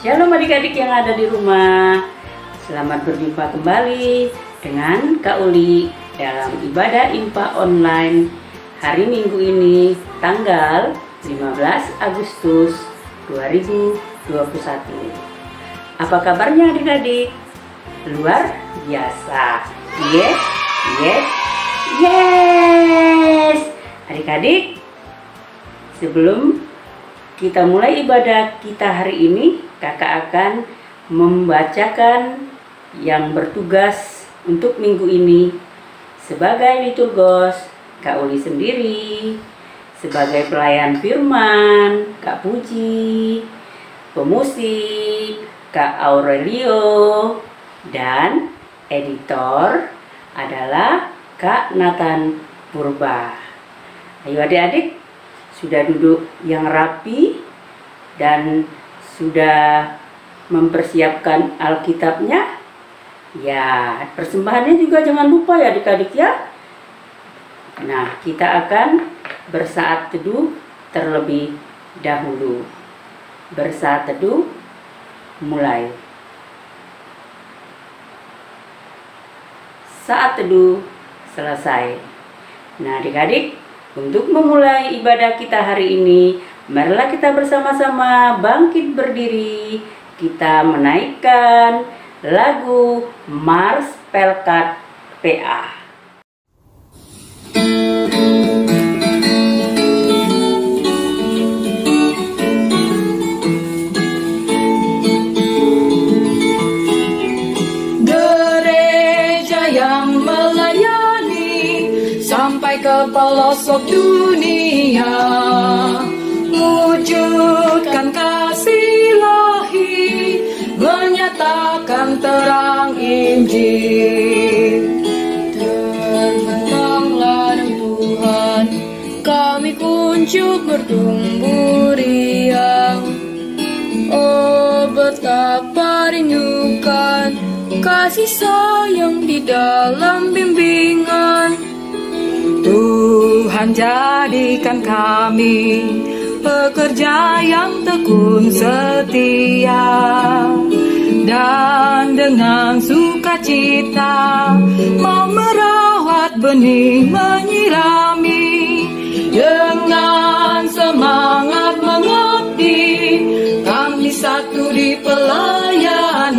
Shalom adik-adik yang ada di rumah. Selamat berjumpa kembali dengan Kak Uli dalam ibadah IMPA online hari Minggu ini tanggal 15 Agustus 2021. Apa kabarnya adik-adik? Luar biasa. Yes, yes, yes. Adik-adik, sebelum kita mulai ibadah kita hari ini, kakak akan membacakan yang bertugas untuk minggu ini sebagai liturgos Kak Uli sendiri, sebagai pelayan firman Kak Puji, pemusik Kak Aurelio, dan editor adalah Kak Nathan Purba. Ayo adik-adik, sudah duduk yang rapi dan sudah mempersiapkan Alkitabnya? Ya, persembahannya juga jangan lupa ya adik-adik ya. Nah, kita akan bersaat teduh terlebih dahulu. Bersaat teduh, mulai. Saat teduh selesai. Nah adik-adik, untuk memulai ibadah kita hari ini, marilah kita bersama-sama bangkit berdiri. Kita menaikkan lagu Mars Pelkat PA. Gereja yang melayani sampai ke pelosok dunia, wujudkan kasih ilahi, menyatakan terang Injil. Terbentanglah Tuhan, kami kuncup bertumbuh riang. Oh betapa rindukan kasih sayang di dalam bimbingan. Tuhan jadikan kami pekerja yang tekun setia, dan dengan sukacita mau merawat benih, menyirami. Dengan semangat mengabdi, kami satu di pelayanan,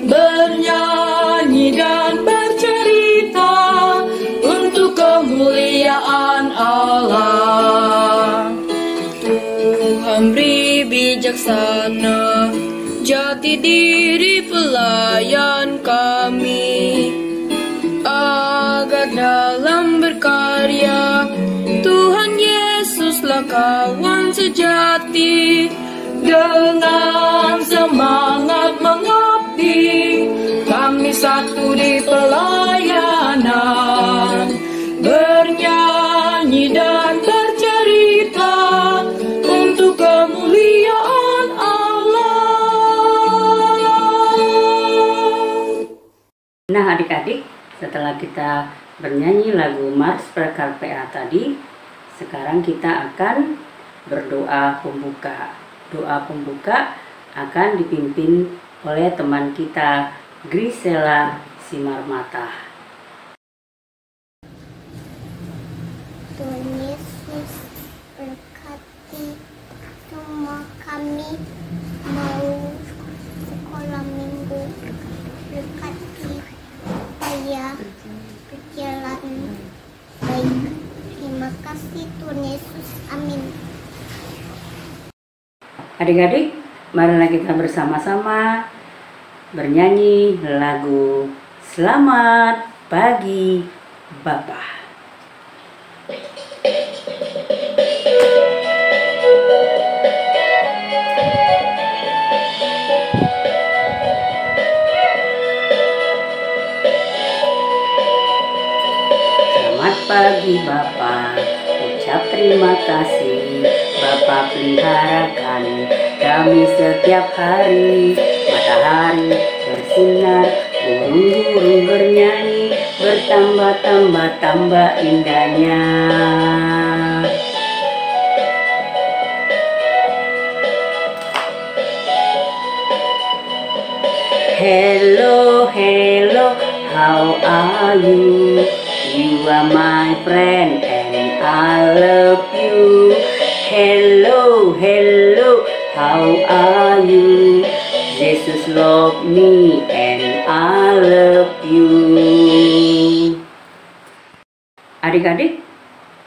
bernyanyi dan bercerita untuk kemuliaan Allah. Tuhan beri bijaksana jati diri pelayan kami, agar dalam berkarya Tuhan Yesuslah kawan sejati. Dengan semangat mengabdi, kami satu di pelayanan, bernyanyi dan bercerita untuk kemuliaan Allah. Nah adik-adik, setelah kita bernyanyi lagu Mars Pelkat PA tadi, sekarang kita akan berdoa pembuka. Doa pembuka akan dipimpin oleh teman kita Grisela Simarmata. Tuhan Yesus berkati semua kami mau sekolah minggu, berkati saya berjalan baik. Terima kasih Tuhan Yesus, amin. Adik-adik, marilah kita bersama-sama bernyanyi lagu Selamat Pagi Bapa. Selamat pagi Bapa, ucap terima kasih Bapa peliharakan kami setiap hari. Matahari bersinar, burung-burung bernyanyi, bertambah-tambah indahnya. Hello, hello, how are you? You are my friend and I love you. Hello, hello, how are you? Jesus love me and I love you. Adik-adik,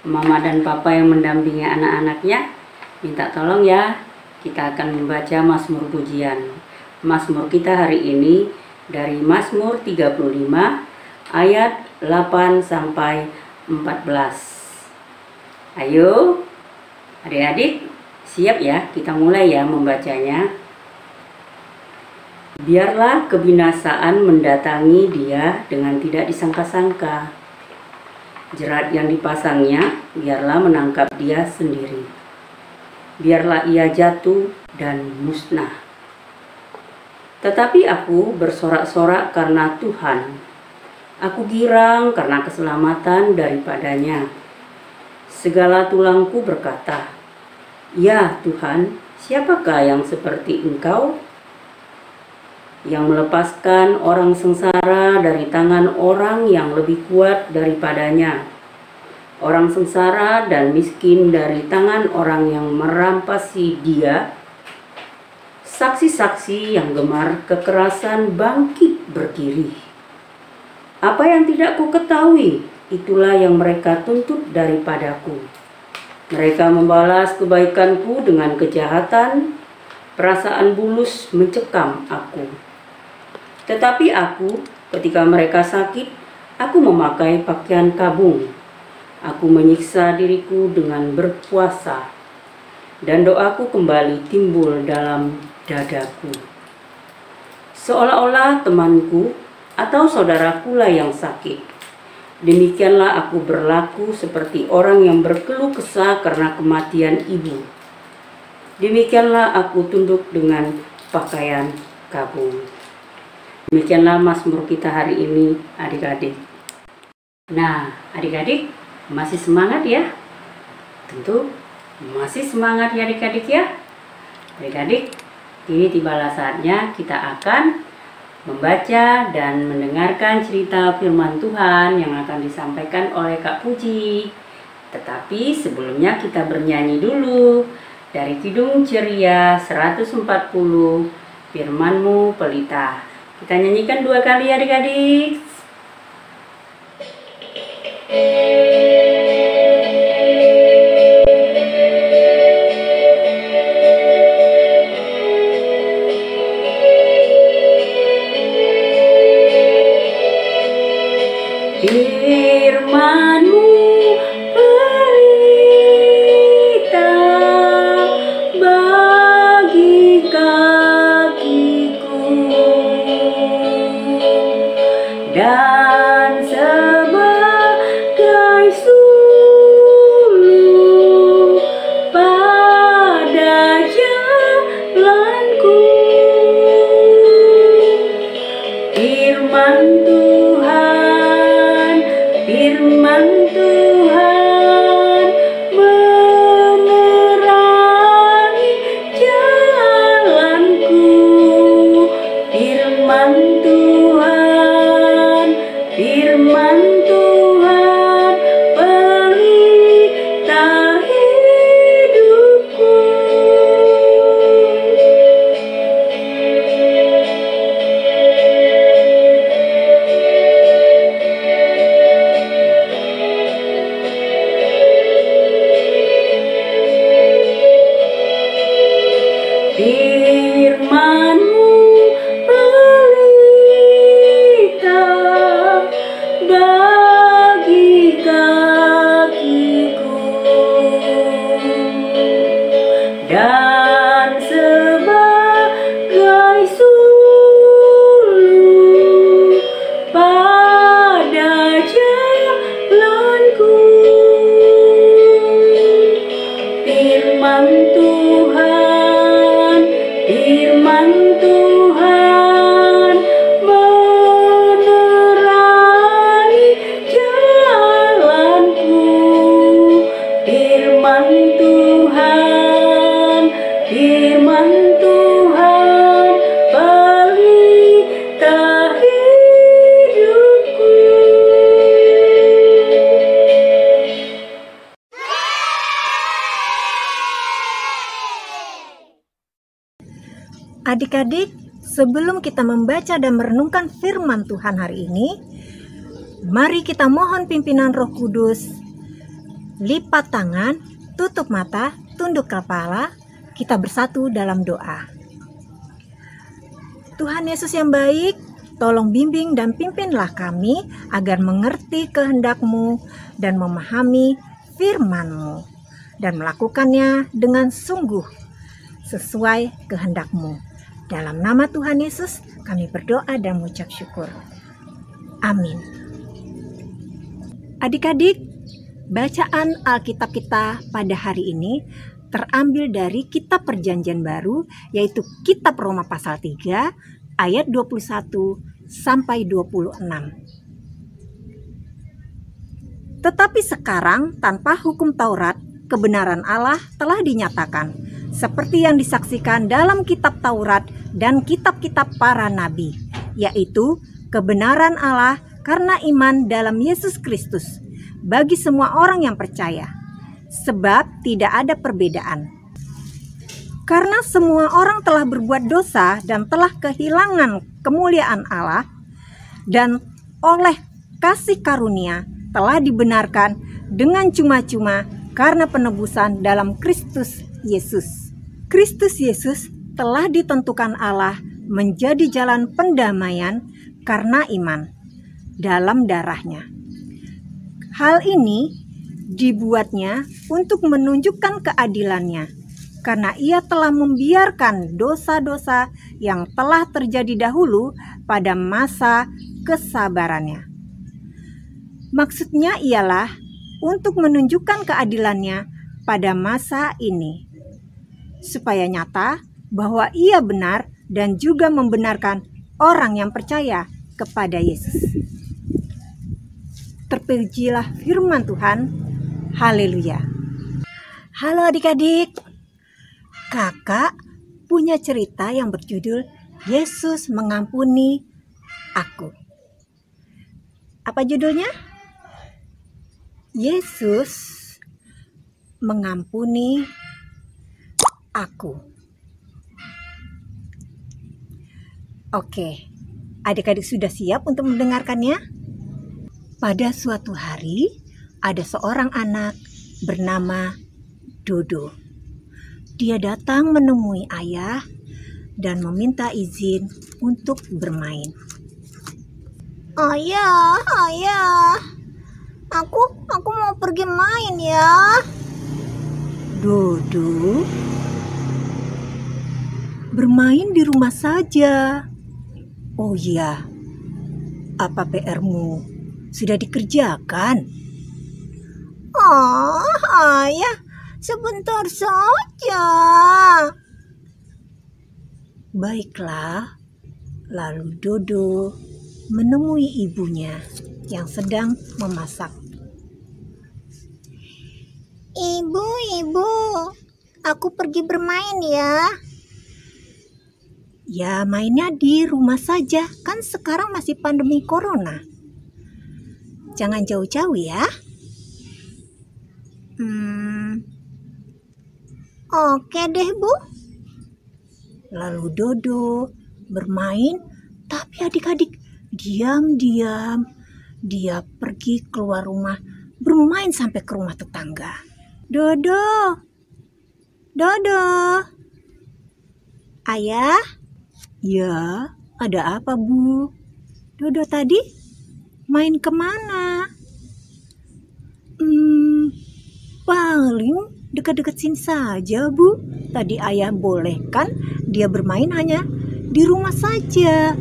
Mama dan Papa yang mendampingi anak-anaknya minta tolong ya, kita akan membaca Mazmur pujian. Mazmur kita hari ini dari Mazmur 35 ayat 8 sampai 14. Ayo adik-adik, siap ya, kita mulai ya membacanya. Biarlah kebinasaan mendatangi dia dengan tidak disangka-sangka. Jerat yang dipasangnya biarlah menangkap dia sendiri. Biarlah ia jatuh dan musnah. Tetapi aku bersorak-sorak karena Tuhan. Aku girang karena keselamatan daripadanya. Segala tulangku berkata, "Ya Tuhan, siapakah yang seperti Engkau? Yang melepaskan orang sengsara dari tangan orang yang lebih kuat daripadanya. Orang sengsara dan miskin dari tangan orang yang merampasi dia. Saksi-saksi yang gemar kekerasan bangkit berdiri. Apa yang tidak ku ketahui, itulah yang mereka tuntut daripadaku. Mereka membalas kebaikanku dengan kejahatan, perasaan bulus mencekam aku. Tetapi aku, ketika mereka sakit, aku memakai pakaian kabung. Aku menyiksa diriku dengan berpuasa, dan doaku kembali timbul dalam dadaku. Seolah-olah temanku atau saudaraku lah yang sakit. Demikianlah aku berlaku seperti orang yang berkeluh kesah karena kematian ibu. Demikianlah aku tunduk dengan pakaian kabung. Demikianlah Mazmur kita hari ini, adik-adik. Nah, adik-adik masih semangat ya? Tentu masih semangat ya adik-adik ya. Adik-adik, ini tibalah saatnya kita akan membaca dan mendengarkan cerita firman Tuhan yang akan disampaikan oleh Kak Puji. Tetapi sebelumnya kita bernyanyi dulu dari Kidung Ceria 140, Firman-Mu Pelita. Kita nyanyikan 2 kali adik-adik. Firman-Mu pelita bagi kakiku dan sebagai suluh pada jalanku. Firman Tuhan, firman Tuhan menerangi jalanku. Firman Tuhan, firman Tuhan pelita hidupku. Firman-Mu pelita Adik-adik, sebelum kita membaca dan merenungkan firman Tuhan hari ini, mari kita mohon pimpinan Roh Kudus. Lipat tangan, tutup mata, tunduk kepala, kita bersatu dalam doa. Tuhan Yesus yang baik, tolong bimbing dan pimpinlah kami agar mengerti kehendak-Mu dan memahami firman-Mu dan melakukannya dengan sungguh sesuai kehendak-Mu. Dalam nama Tuhan Yesus kami berdoa dan mengucap syukur. Amin. Adik-adik, bacaan Alkitab kita pada hari ini terambil dari Kitab Perjanjian Baru, yaitu Kitab Roma pasal 3 ayat 21 sampai 26. Tetapi sekarang tanpa hukum Taurat, kebenaran Allah telah dinyatakan, seperti yang disaksikan dalam kitab Taurat dan kitab-kitab para nabi, yaitu kebenaran Allah karena iman dalam Yesus Kristus bagi semua orang yang percaya, sebab tidak ada perbedaan. Karena semua orang telah berbuat dosa dan telah kehilangan kemuliaan Allah, dan oleh kasih karunia telah dibenarkan dengan cuma-cuma karena penebusan dalam Kristus Yesus. Kristus Yesus telah ditentukan Allah menjadi jalan pendamaian karena iman dalam darahnya. Hal ini dibuatnya untuk menunjukkan keadilannya, karena ia telah membiarkan dosa-dosa yang telah terjadi dahulu pada masa kesabarannya. Maksudnya ialah untuk menunjukkan keadilannya pada masa ini, supaya nyata bahwa ia benar dan juga membenarkan orang yang percaya kepada Yesus. Terpujilah firman Tuhan. Haleluya. Halo adik-adik. Kakak punya cerita yang berjudul Yesus Mengampuni Aku. Apa judulnya? Yesus Mengampuni Aku. Oke, adik-adik sudah siap untuk mendengarkannya? Pada suatu hari, ada seorang anak bernama Dodo. Dia datang menemui ayah dan meminta izin untuk bermain. Ayah, aku mau pergi main ya. Dodo, bermain di rumah saja. Oh iya, apa PR-mu sudah dikerjakan? Oh, ayah, sebentar saja. Baiklah, lalu Dodo menemui ibunya yang sedang memasak. Ibu, aku pergi bermain ya. Ya, mainnya di rumah saja, kan sekarang masih pandemi corona. Jangan jauh-jauh ya. Oke deh, Bu. Lalu Dodo bermain, tapi adik-adik diam-diam dia pergi keluar rumah, bermain sampai ke rumah tetangga. Dodo. Ayah? Ya, ada apa, Bu? Dodo tadi main kemana? Paling dekat-dekat sini saja, Bu. Tadi ayah bolehkan dia bermain hanya di rumah saja.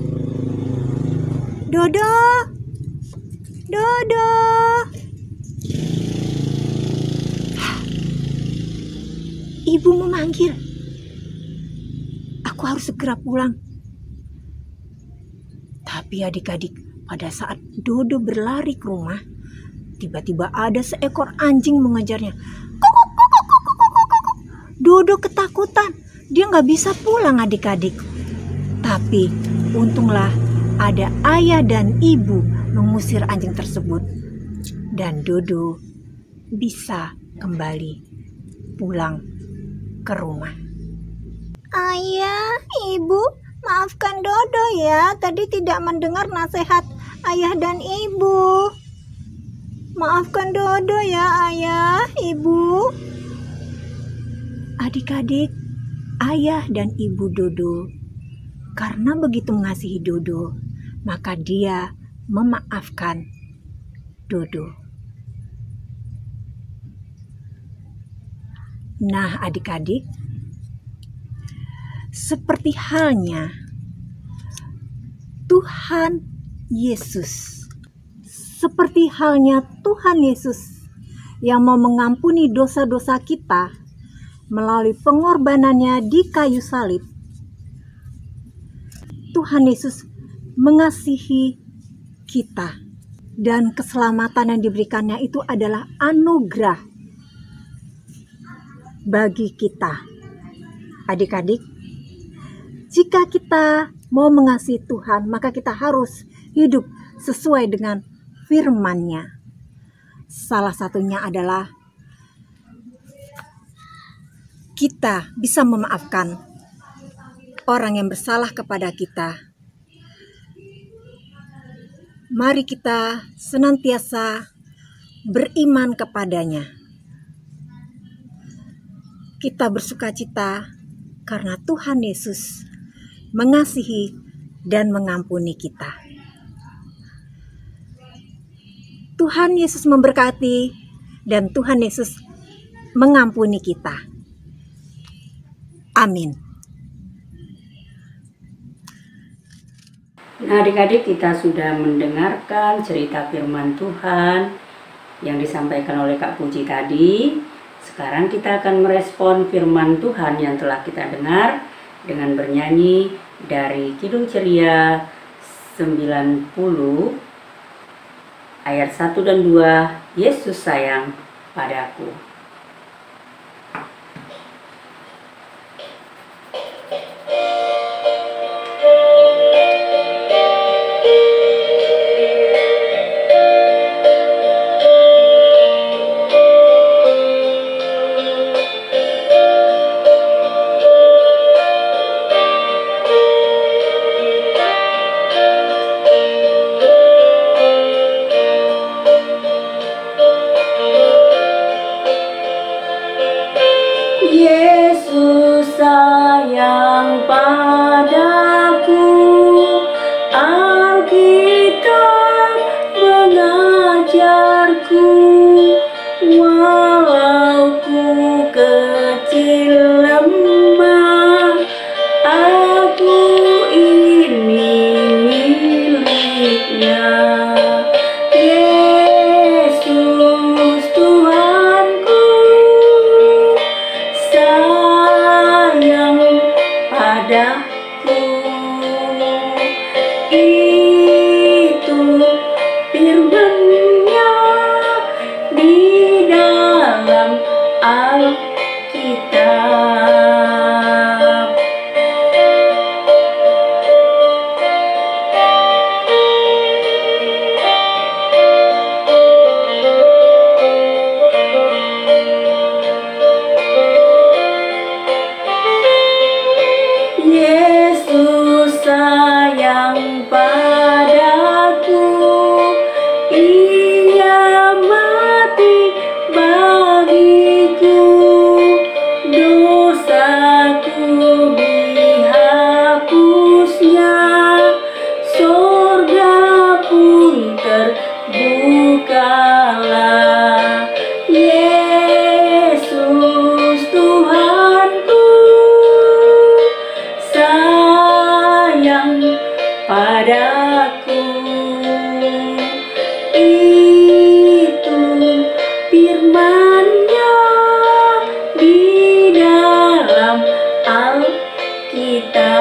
Dodo. Ibu memanggil. Aku harus segera pulang. Tapi adik-adik, pada saat Dodo berlari ke rumah, tiba-tiba ada seekor anjing mengejarnya. Dodo ketakutan, dia nggak bisa pulang adik-adik. Tapi untunglah ada ayah dan ibu mengusir anjing tersebut. Dan Dodo bisa kembali pulang ke rumah. Ayah, Ibu, maafkan Dodo ya. Tadi tidak mendengar nasihat Ayah dan Ibu. Maafkan Dodo ya, Ayah, Ibu. Adik-adik, Ayah dan Ibu Dodo, karena begitu mengasihi Dodo, maka dia memaafkan Dodo. Nah, adik-adik, seperti halnya Tuhan Yesus, yang mau mengampuni dosa-dosa kita melalui pengorbanannya di kayu salib. Tuhan Yesus mengasihi kita, dan keselamatan yang diberikannya itu adalah anugerah bagi kita. Adik-adik, jika kita mau mengasihi Tuhan, maka kita harus hidup sesuai dengan firman-Nya. Salah satunya adalah kita bisa memaafkan orang yang bersalah kepada kita. Mari kita senantiasa beriman kepadanya. Kita bersukacita karena Tuhan Yesus mengasihi dan mengampuni kita. Tuhan Yesus memberkati dan Tuhan Yesus mengampuni kita. Amin. Nah, adik-adik, kita sudah mendengarkan cerita firman Tuhan yang disampaikan oleh Kak Puji tadi. Sekarang kita akan merespon firman Tuhan yang telah kita dengar dengan bernyanyi dari Kidung Ceria 90 ayat 1 dan 2, Yesus sayang padaku. Yesus sayang padaku, Alkitab mengajarku, walau ku kecil lemah, aku ini miliknya. Yesus Tuhanku sayang padaku, itu firman-Nya di dalam Alkitab. Yesus sayang padaku, Ia mati bagiku, dosaku dihapusnya, surga pun terbukalah. Yesus Tuhanku sayang padaku, itu firman-Nya di dalam Alkitab.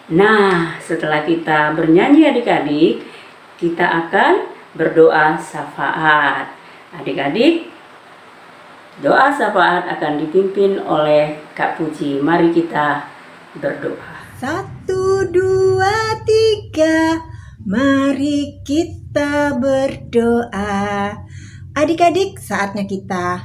Nah, setelah kita bernyanyi adik-adik, kita akan berdoa syafaat. Adik-adik, doa syafaat akan dipimpin oleh Kak Puji. Mari kita berdoa. 1, 2, 3, mari kita berdoa. Adik-adik, saatnya kita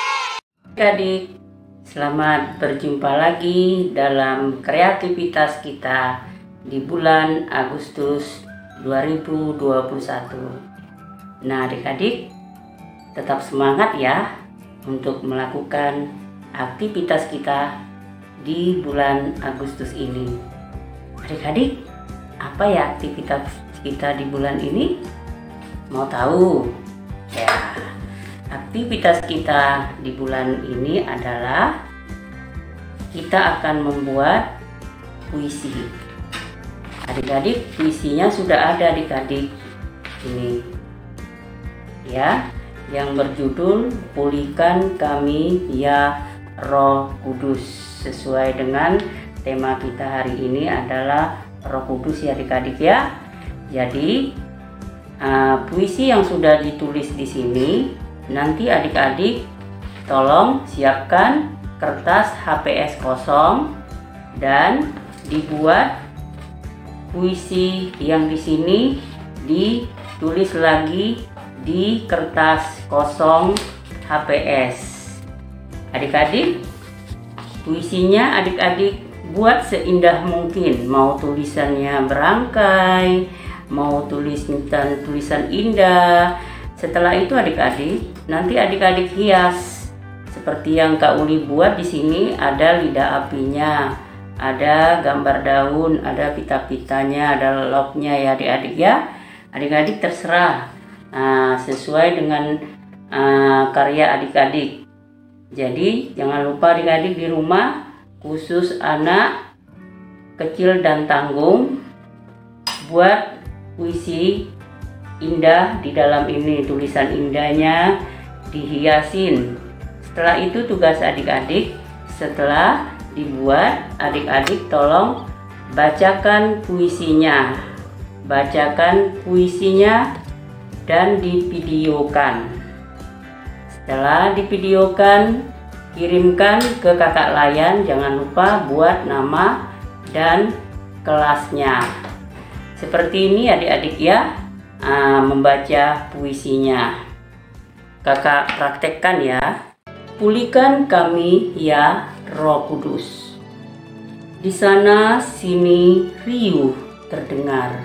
adik-adik, selamat berjumpa lagi dalam kreativitas kita di bulan Agustus 2021. Nah adik-adik, tetap semangat ya untuk melakukan aktivitas kita di bulan Agustus ini. Adik-adik, apa ya aktivitas kita di bulan ini? Mau tahu? Ya, aktivitas kita di bulan ini adalah kita akan membuat puisi. Adik-adik, puisinya sudah ada adik-adik ini ya, yang berjudul Pulihkan Kami Ya Roh Kudus. Sesuai dengan tema kita hari ini adalah Roh Kudus ya adik-adik ya. Jadi puisi yang sudah ditulis di sini, nanti adik-adik tolong siapkan kertas HPS kosong dan dibuat puisi yang di sini ditulis lagi di kertas kosong HPS. Adik-adik, puisinya adik-adik buat seindah mungkin, mau tulisannya berangkai, mau tulisan indah. Setelah itu adik-adik, nanti adik-adik hias seperti yang Kak Uli buat di sini. Ada lidah apinya, ada gambar daun, ada pita-pitanya, ada lognya ya adik-adik ya. Adik-adik terserah sesuai dengan karya adik-adik. Jadi jangan lupa adik-adik di rumah, khusus anak kecil dan tanggung, buat puisi indah di dalam ini, tulisan indahnya dihiasin. Setelah itu tugas adik-adik, setelah dibuat, adik-adik tolong bacakan puisinya dan divideokan. Setelah divideokan, kirimkan ke kakak Layan. Jangan lupa buat nama dan kelasnya. Seperti ini adik-adik ya, membaca puisinya. Kakak praktekkan ya. Pulihkan kami ya Roh Kudus. Di sana sini riuh terdengar,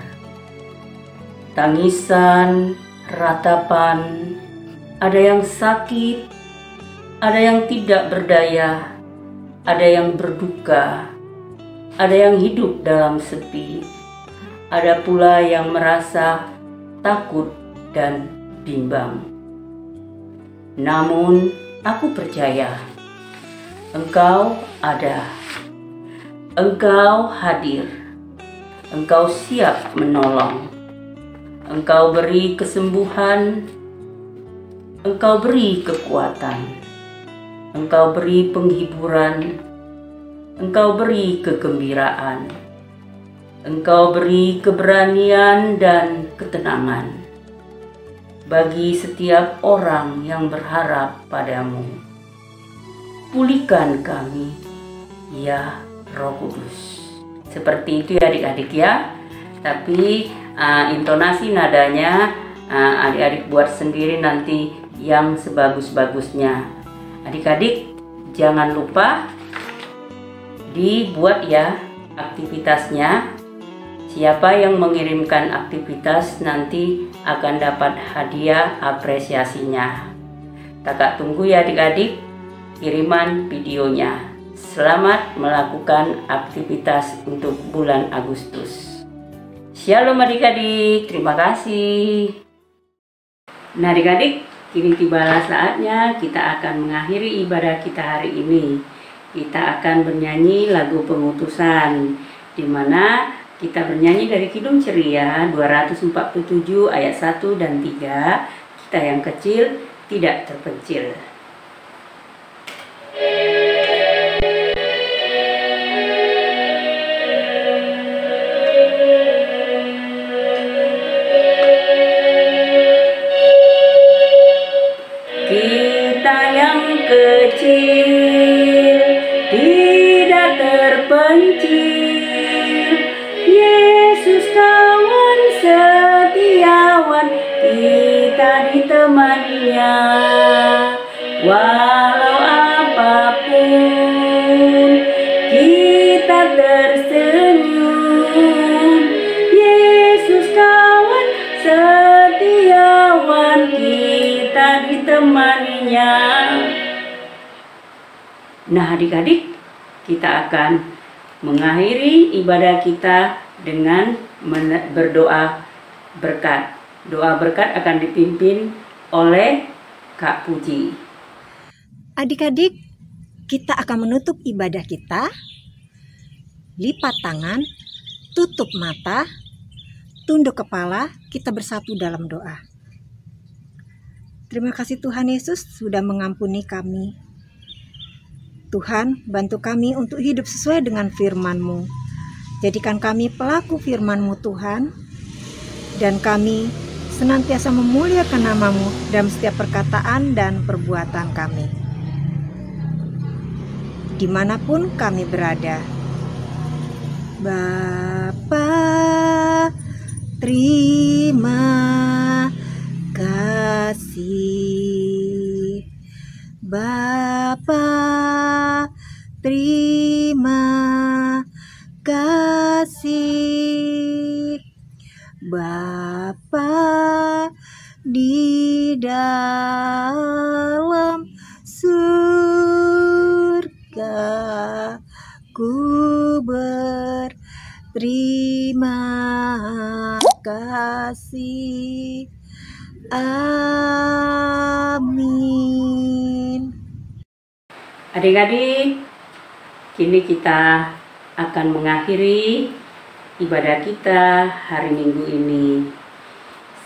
tangisan, ratapan, ada yang sakit, ada yang tidak berdaya, ada yang berduka, ada yang hidup dalam sepi, ada pula yang merasa takut dan bimbang. Namun aku percaya Engkau ada, Engkau hadir, Engkau siap menolong, Engkau beri kesembuhan, Engkau beri kekuatan, Engkau beri penghiburan, Engkau beri kegembiraan, Engkau beri keberanian dan ketenangan bagi setiap orang yang berharap padamu. Pulihkan kami ya Roh Kudus. Seperti itu ya adik-adik ya. Tapi intonasi nadanya adik-adik buat sendiri nanti yang sebagus-bagusnya. Adik-adik jangan lupa dibuat ya aktivitasnya. Siapa yang mengirimkan aktivitas nanti akan dapat hadiah apresiasinya. Kakak tunggu ya adik-adik kiriman videonya. Selamat melakukan aktivitas untuk bulan Agustus. Shalom adik-adik, terima kasih. Nah adik-adik, kini tibalah saatnya kita akan mengakhiri ibadah kita hari ini. Kita akan bernyanyi lagu pengutusan, di mana kita bernyanyi dari Kidung Ceria 247 ayat 1 dan 3. Kita yang kecil tidak terpencil. Kita yang kecil tidak terpencil. Yesus kawan setiawan, kita ditemaninya. menemaninya. Nah adik-adik, kita akan mengakhiri ibadah kita dengan berdoa berkat. Doa berkat akan dipimpin oleh Kak Puji. Adik-adik, kita akan menutup ibadah kita. Lipat tangan, tutup mata, tunduk kepala, kita bersatu dalam doa. Terima kasih Tuhan Yesus sudah mengampuni kami. Tuhan, bantu kami untuk hidup sesuai dengan firman-Mu. Jadikan kami pelaku firman-Mu Tuhan, dan kami senantiasa memuliakan nama-Mu dalam setiap perkataan dan perbuatan kami. Dimanapun kami berada. Bapa, terima kasih. Bapa, terima kasih. Bapa di dalam surga, ku berterima kasih. Amin. Adik-adik, kini kita akan mengakhiri ibadah kita hari Minggu ini.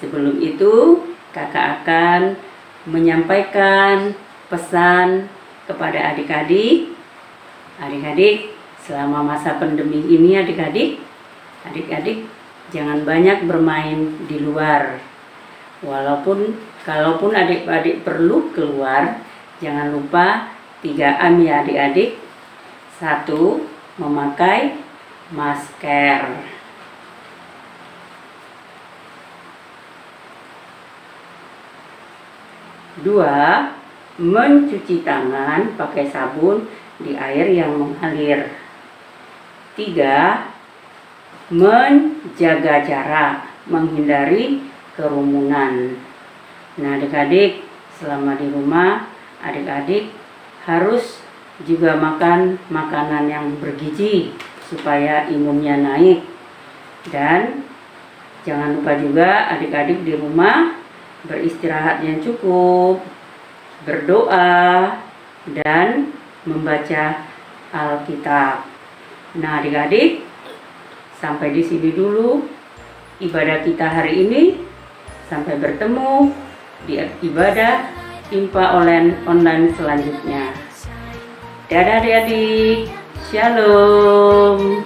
Sebelum itu, kakak akan menyampaikan pesan kepada adik-adik. Adik-adik, selama masa pandemi ini adik-adik jangan banyak bermain di luar. Kalaupun adik-adik perlu keluar, jangan lupa 3M ya adik-adik. 1. Memakai masker. 2. Mencuci tangan pakai sabun di air yang mengalir. 3. Menjaga jarak, menghindari kerumunan. Nah adik-adik, selama di rumah adik-adik harus juga makan makanan yang bergizi supaya imunnya naik. Dan jangan lupa juga adik-adik di rumah beristirahat yang cukup, berdoa, dan membaca Alkitab. Nah adik-adik, sampai di sini dulu ibadah kita hari ini. Sampai bertemu di ibadah Impa online selanjutnya. Dadah adik-adik, shalom.